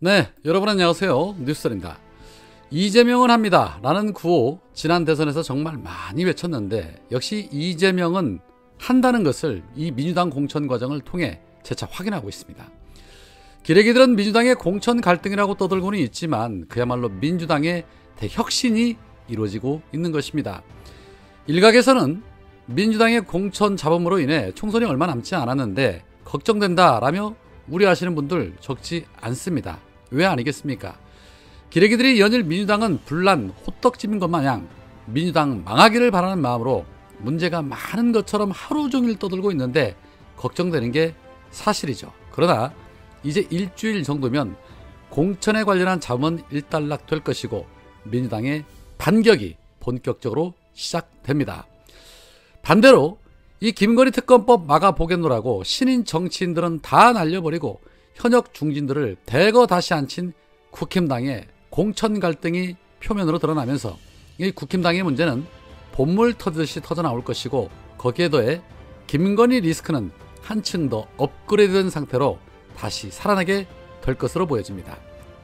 네, 여러분 안녕하세요. 뉴스입니다. 이재명은 합니다 라는 구호 지난 대선에서 정말 많이 외쳤는데 역시 이재명은 한다는 것을 이 민주당 공천 과정을 통해 재차 확인하고 있습니다. 기레기들은 민주당의 공천 갈등이라고 떠들고는 있지만 그야말로 민주당의 대혁신이 이루어지고 있는 것입니다. 일각에서는 민주당의 공천 잡음으로 인해 총선이 얼마 남지 않았는데 걱정된다라며 우려하시는 분들 적지 않습니다. 왜 아니겠습니까? 기레기들이 연일 민주당은 불난 호떡집인 것 마냥 민주당 망하기를 바라는 마음으로 문제가 많은 것처럼 하루 종일 떠들고 있는데 걱정되는 게 사실이죠. 그러나 이제 일주일 정도면 공천에 관련한 잡음은 일단락 될 것이고 민주당의 반격이 본격적으로 시작됩니다. 반대로 이 김건희 특검법 막아보겠노라고 신인 정치인들은 다 날려버리고 현역 중진들을 대거 다시 앉힌 국힘당의 공천 갈등이 표면으로 드러나면서 이 국힘당의 문제는 본물 터지듯이 터져나올 것이고 거기에 더해 김건희 리스크는 한층 더 업그레이드된 상태로 다시 살아나게 될 것으로 보여집니다.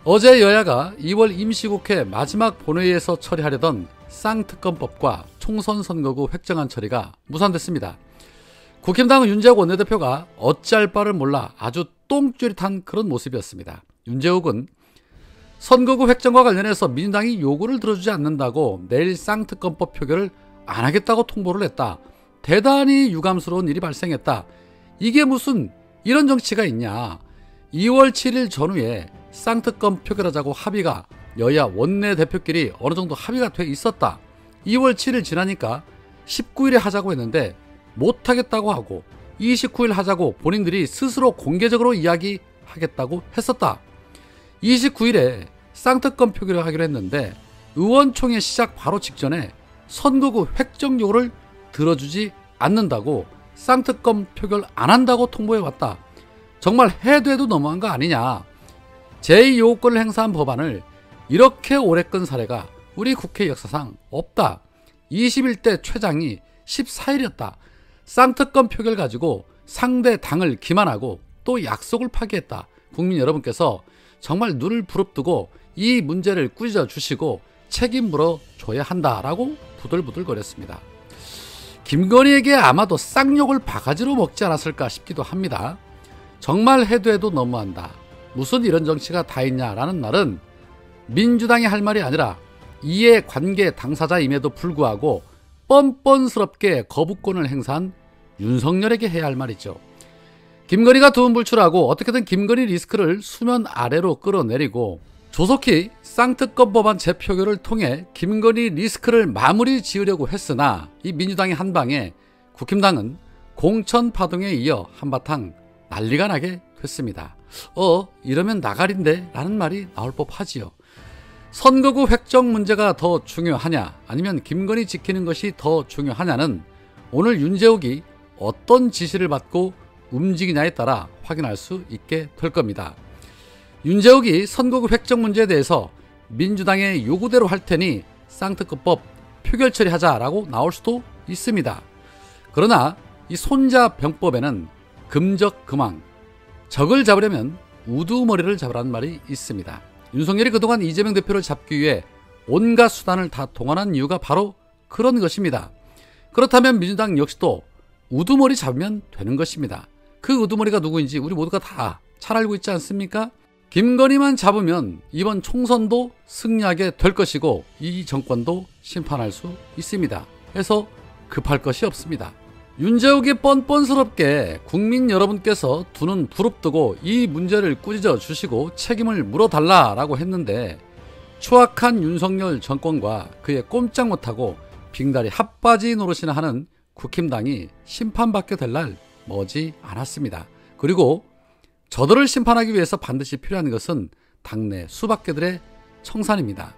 어제 여야가 2월 임시국회 마지막 본회의에서 처리하려던 쌍특검법과 총선 선거구 획정안 처리가 무산됐습니다. 국힘당 윤재욱 원내대표가 어찌할 바를 몰라 아주 똥줄잇한 그런 모습이었습니다. 윤재욱은 선거구 획정과 관련해서 민주당이 요구를 들어주지 않는다고 내일 쌍특검법 표결을 안 하겠다고 통보를 했다. 대단히 유감스러운 일이 발생했다. 이게 무슨 이런 정치가 있냐. 2월 7일 전후에 쌍특검 표결하자고 합의가 여야 원내대표끼리 어느 정도 합의가 돼 있었다. 2월 7일 지나니까 19일에 하자고 했는데 못하겠다고 하고 29일 하자고 본인들이 스스로 공개적으로 이야기하겠다고 했었다. 29일에 쌍특검 표결을 하기로 했는데 의원총회 시작 바로 직전에 선거구 획정 요구를 들어주지 않는다고 쌍특검 표결 안 한다고 통보해왔다. 정말 해도 해도 너무한 거 아니냐. 제2요구권을 행사한 법안을 이렇게 오래 끈 사례가 우리 국회 역사상 없다. 21대 최장이 14일이었다. 쌍특검 표결 가지고 상대 당을 기만하고 또 약속을 파기했다. 국민 여러분께서 정말 눈을 부릅뜨고 이 문제를 꾸짖어 주시고 책임 물어줘야 한다라고 부들부들거렸습니다. 김건희에게 아마도 쌍욕을 바가지로 먹지 않았을까 싶기도 합니다. 정말 해도 해도 너무한다. 무슨 이런 정치가 다 있냐라는 말은 민주당이 할 말이 아니라 이해관계 당사자임에도 불구하고 뻔뻔스럽게 거부권을 행사한 윤석열에게 해야 할 말이죠. 김건희가 두음불출하고 어떻게든 김건희 리스크를 수면 아래로 끌어내리고 조속히 쌍특검 법안 재표결을 통해 김건희 리스크를 마무리 지으려고 했으나 이 민주당의 한방에 국힘당은 공천 파동에 이어 한바탕 난리가 나게 됐습니다. 이러면 나가린데 라는 말이 나올 법하지요. 선거구 획정 문제가 더 중요하냐 아니면 김건희 지키는 것이 더 중요하냐는 오늘 윤재욱이 어떤 지시를 받고 움직이냐에 따라 확인할 수 있게 될 겁니다. 윤재욱이 선거구 획정 문제에 대해서 민주당의 요구대로 할 테니 쌍특검법 표결 처리하자라고 나올 수도 있습니다. 그러나 이 손자병법에는 금적금왕, 적을 잡으려면 우두머리를 잡으라는 말이 있습니다. 윤석열이 그동안 이재명 대표를 잡기 위해 온갖 수단을 다 동원한 이유가 바로 그런 것입니다. 그렇다면 민주당 역시도 우두머리 잡으면 되는 것입니다. 그 우두머리가 누구인지 우리 모두가 다 잘 알고 있지 않습니까? 김건희만 잡으면 이번 총선도 승리하게 될 것이고 이 정권도 심판할 수 있습니다. 해서 급할 것이 없습니다. 윤재욱이 뻔뻔스럽게 국민 여러분께서 두 눈 부릅뜨고 이 문제를 꾸짖어 주시고 책임을 물어달라라고 했는데 추악한 윤석열 정권과 그의 꼼짝 못하고 빙다리 핫바지 노릇이나 하는 국힘당이 심판받게 될 날 머지 않았습니다. 그리고 저들을 심판하기 위해서 반드시 필요한 것은 당내 수박계들의 청산입니다.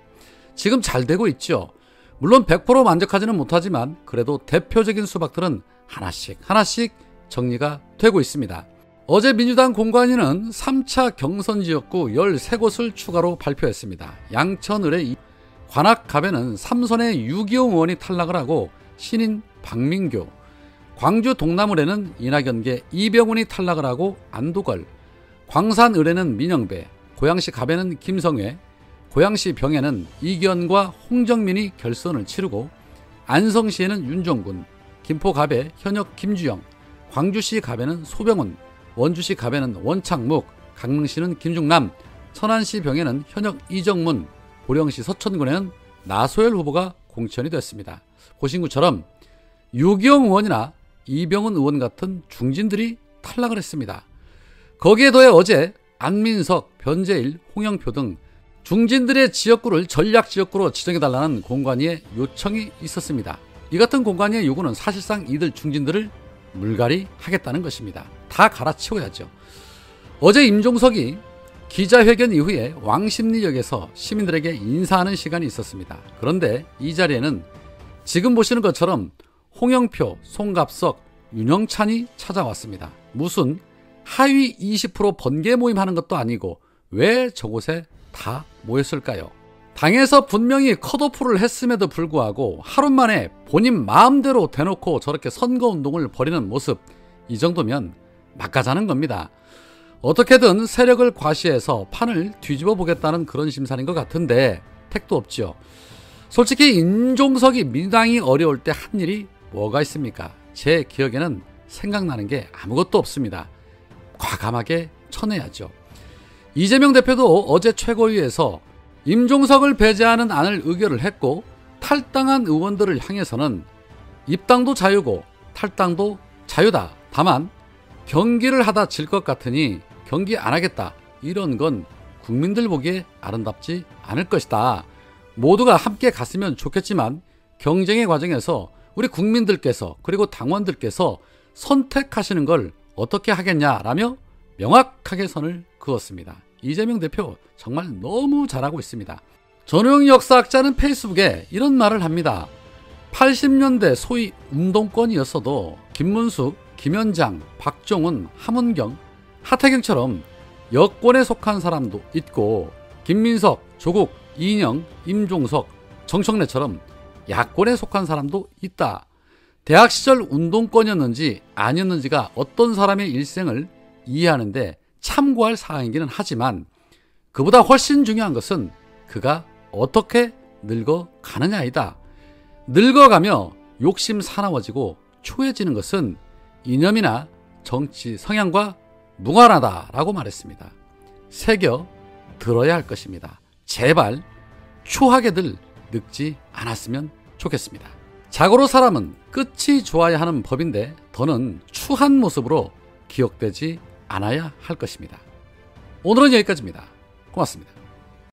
지금 잘 되고 있죠. 물론 100% 만족하지는 못하지만 그래도 대표적인 수박들은 하나씩 정리가 되고 있습니다. 어제 민주당 공관위는 3차 경선 지역구 13곳을 추가로 발표했습니다. 양천 의뢰 관악갑에는 삼선의 유기용 의원이 탈락을 하고 신인 박민교, 광주 동남을에는 이낙연계 이병훈이 탈락을 하고 안도걸, 광산 의뢰는 민영배, 고양시 갑에는 김성회, 고양시 병에는 이기현과 홍정민이 결선을 치르고 안성시에는 윤종군, 김포 갑에 현역 김주영, 광주시 갑에는 소병훈, 원주시 갑에는 원창묵, 강릉시는 김중남, 천안시 병에는 현역 이정문, 보령시 서천군에는 나소열 후보가 공천이 됐습니다. 보신 것처럼 유기영 의원이나 이병훈 의원 같은 중진들이 탈락을 했습니다. 거기에 더해 어제 안민석, 변재일, 홍영표 등 중진들의 지역구를 전략지역구로 지정해달라는 공관위의 요청이 있었습니다. 이 같은 공관위의 요구는 사실상 이들 중진들을 물갈이 하겠다는 것입니다. 다 갈아치워야죠. 어제 임종석이 기자회견 이후에 왕십리역에서 시민들에게 인사하는 시간이 있었습니다. 그런데 이 자리에는 지금 보시는 것처럼 홍영표, 송갑석, 윤영찬이 찾아왔습니다. 무슨 하위 20% 번개 모임하는 것도 아니고 왜 저곳에 다 모였을까요? 당에서 분명히 컷오프를 했음에도 불구하고 하루 만에 본인 마음대로 대놓고 저렇게 선거운동을 벌이는 모습, 이 정도면 막가자는 겁니다. 어떻게든 세력을 과시해서 판을 뒤집어 보겠다는 그런 심산인 것 같은데 택도 없죠. 솔직히 임종석이 민주당이 어려울 때 한 일이 뭐가 있습니까? 제 기억에는 생각나는 게 아무것도 없습니다. 과감하게 쳐내야죠. 이재명 대표도 어제 최고위에서 임종석을 배제하는 안을 의결을 했고 탈당한 의원들을 향해서는 입당도 자유고 탈당도 자유다. 다만 경기를 하다 질 것 같으니 경기 안 하겠다. 이런 건 국민들 보기에 아름답지 않을 것이다. 모두가 함께 갔으면 좋겠지만 경쟁의 과정에서 우리 국민들께서 그리고 당원들께서 선택하시는 걸 어떻게 하겠냐라며 명확하게 선을 그었습니다. 이재명 대표 정말 너무 잘하고 있습니다. 전우영 역사학자는 페이스북에 이런 말을 합니다. 80년대 소위 운동권이었어도 김문숙, 김현장, 박종훈, 함은경, 하태경처럼 여권에 속한 사람도 있고 김민석, 조국, 이인영, 임종석, 정청래처럼 야권에 속한 사람도 있다. 대학 시절 운동권이었는지 아니었는지가 어떤 사람의 일생을 이해하는데 참고할 사항이기는 하지만 그보다 훨씬 중요한 것은 그가 어떻게 늙어가느냐이다. 늙어가며 욕심 사나워지고 초해지는 것은 이념이나 정치 성향과 무관하다라고 말했습니다. 새겨 들어야 할 것입니다. 제발 추하게들 늙지 않았으면 좋겠습니다. 자고로 사람은 끝이 좋아야 하는 법인데 더는 추한 모습으로 기억되지 않아야 할 것입니다. 오늘은 여기까지입니다. 고맙습니다.